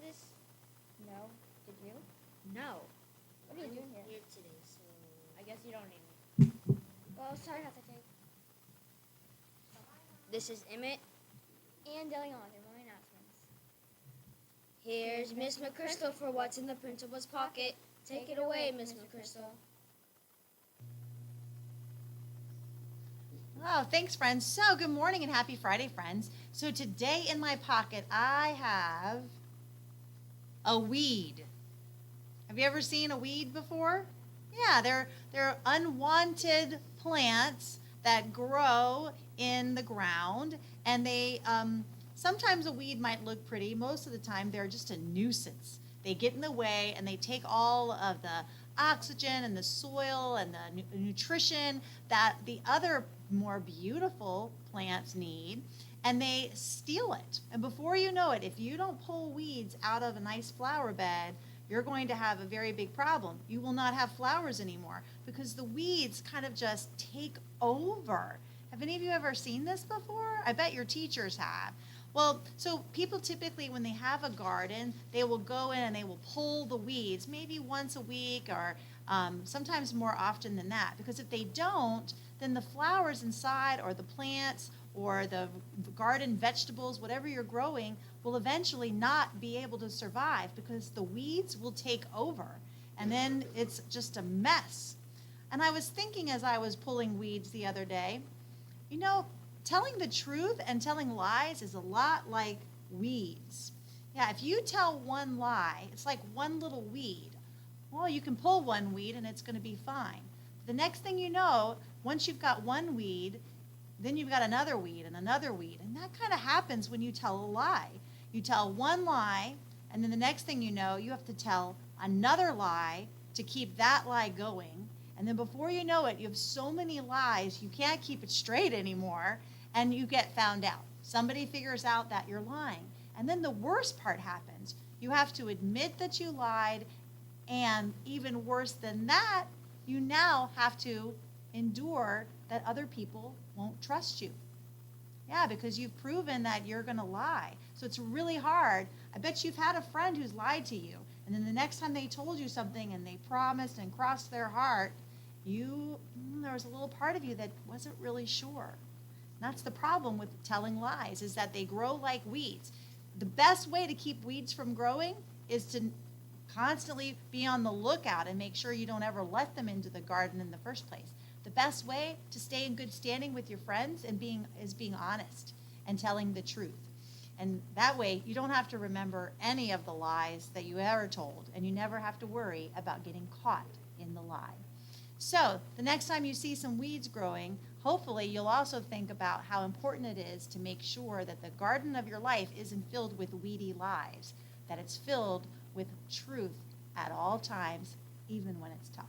this? No. Did you? No. What are you doing here? Here today, so I guess you don't need me. Well, sorry not to take. this is Emmett. And Dillion with your morning announcements. Here's Miss McChrystal for what's in the principal's pocket. Take it away, Miss McChrystal. Oh, thanks, friends. So, good morning and happy Friday, friends. So, today in my pocket, I have a weed. Have you ever seen a weed before? Yeah, they're unwanted plants that grow in the ground, and they sometimes a weed might look pretty. Most of the time, they're just a nuisance. They get in the way, and they take all of the oxygen and the soil and the nutrition that the other more beautiful plants need, and they steal it. And before you know it, if you don't pull weeds out of a nice flower bed, you're going to have a very big problem. You will not have flowers anymore because the weeds kind of just take over. Have any of you ever seen this before? I bet your teachers have. Well, so people typically, when they have a garden, they will go in and they will pull the weeds maybe once a week or sometimes more often than that. Because if they don't, then the flowers inside or the plants or the garden vegetables, whatever you're growing, will eventually not be able to survive because the weeds will take over. And then it's just a mess. And I was thinking as I was pulling weeds the other day, you know, telling the truth and telling lies is a lot like weeds. Yeah, if you tell one lie, it's like one little weed. Well, you can pull one weed and it's going to be fine. The next thing you know, once you've got one weed, then you've got another weed and another weed. And that kind of happens when you tell a lie. You tell one lie, and then the next thing you know, you have to tell another lie to keep that lie going. And then before you know it, you have so many lies, you can't keep it straight anymore, and you get found out. Somebody figures out that you're lying. And then the worst part happens. You have to admit that you lied, and even worse than that, you now have to endure that other people won't trust you. Yeah, because you've proven that you're going to lie. So it's really hard. I bet you've had a friend who's lied to you, and then the next time they told you something and they promised and crossed their heart, there was a little part of you that wasn't really sure. And that's the problem with telling lies, is that they grow like weeds. The best way to keep weeds from growing is to constantly be on the lookout and make sure you don't ever let them into the garden in the first place. The best way to stay in good standing with your friends is being honest and telling the truth. And that way, you don't have to remember any of the lies that you ever told, and you never have to worry about getting caught in the lie. So, the next time you see some weeds growing, hopefully you'll also think about how important it is to make sure that the garden of your life isn't filled with weedy lies, that it's filled with truth at all times, even when it's tough.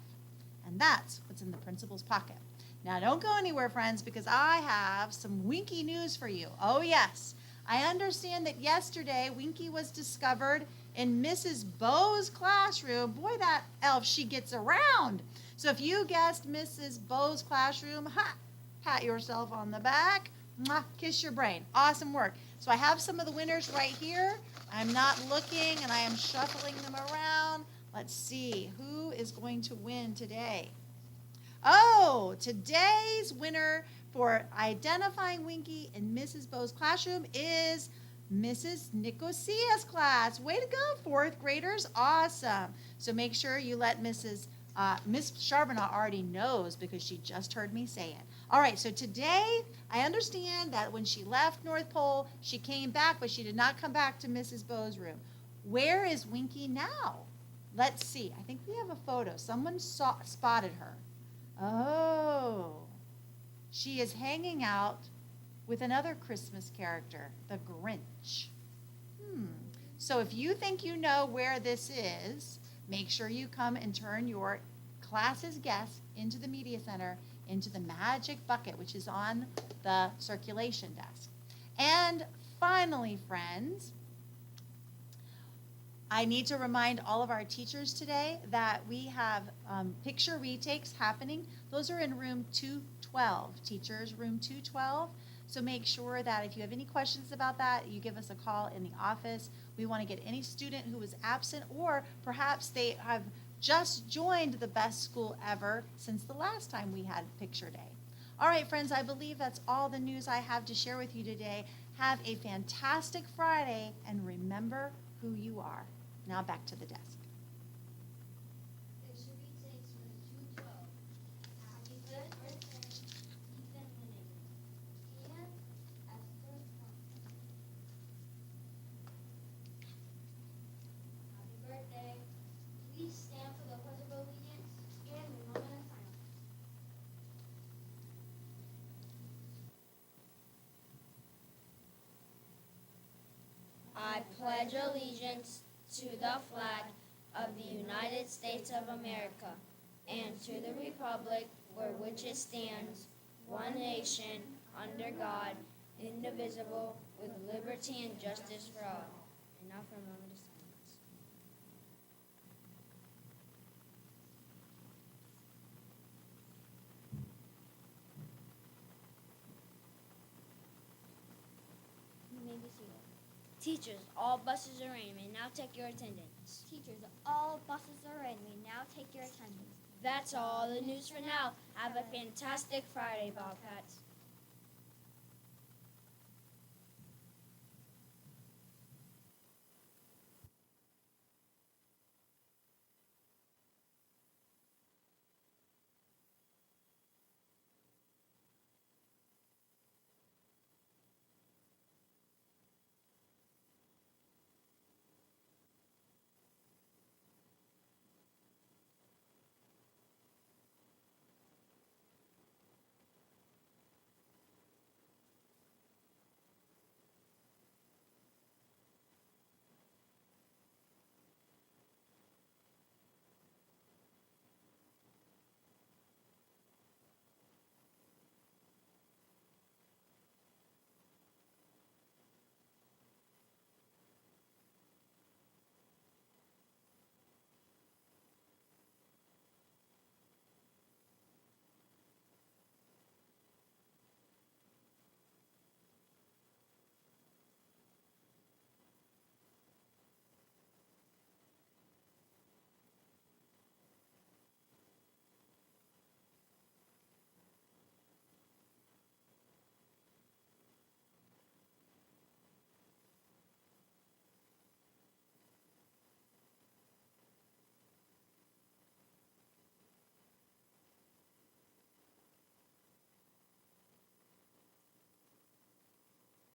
And that's what's in the principal's pocket. Now, don't go anywhere, friends, because I have some Winky news for you. Oh, yes. I understand that yesterday Winky was discovered in Mrs. Bo's classroom. Boy, that elf, she gets around. So if you guessed Mrs. Bo's classroom, pat yourself on the back, kiss your brain. Awesome work. So I have some of the winners right here. I'm not looking, and I am shuffling them around. Let's see, who is going to win today? Oh, today's winner for identifying Winky in Mrs. Bo's classroom is Mrs. Nicosia's class. Way to go, fourth graders. Awesome. So make sure you let Miss Charbonneau already knows because she just heard me say it. All right, so today I understand that when she left North Pole, she came back, but she did not come back to Mrs. Bo's room. Where is Winky now? Let's see. I think we have a photo. Someone spotted her. Oh, she is hanging out with another Christmas character, the Grinch. So if you think you know where this is, make sure you come and turn your class's guests into the media center, into the magic bucket, which is on the circulation desk. And finally, friends, I need to remind all of our teachers today that we have picture retakes happening. Those are in room 212, teachers, room 212. So make sure that if you have any questions about that, you give us a call in the office. We want to get any student who was absent, or perhaps they have just joined the best school ever since the last time we had picture day. All right, friends, I believe that's all the news I have to share with you today. Have a fantastic Friday, and remember who you are. Now back to the desk. It should be takes from 212. Happy birthday, Ethan Winning. And Esther Thompson. Happy birthday. Please stand for the Pledge of Allegiance and the moment of silence. I pledge allegiance to the flag of the United States of America and to the republic for which it stands, one nation, under God, indivisible, with liberty and justice for all. And now for a moment of silence. You may be seated. Teachers, all buses are in. May now take your attendance. Teachers, all buses are in. We now take your attendance. That's all the news for now. Have a fantastic Friday, Bobcats.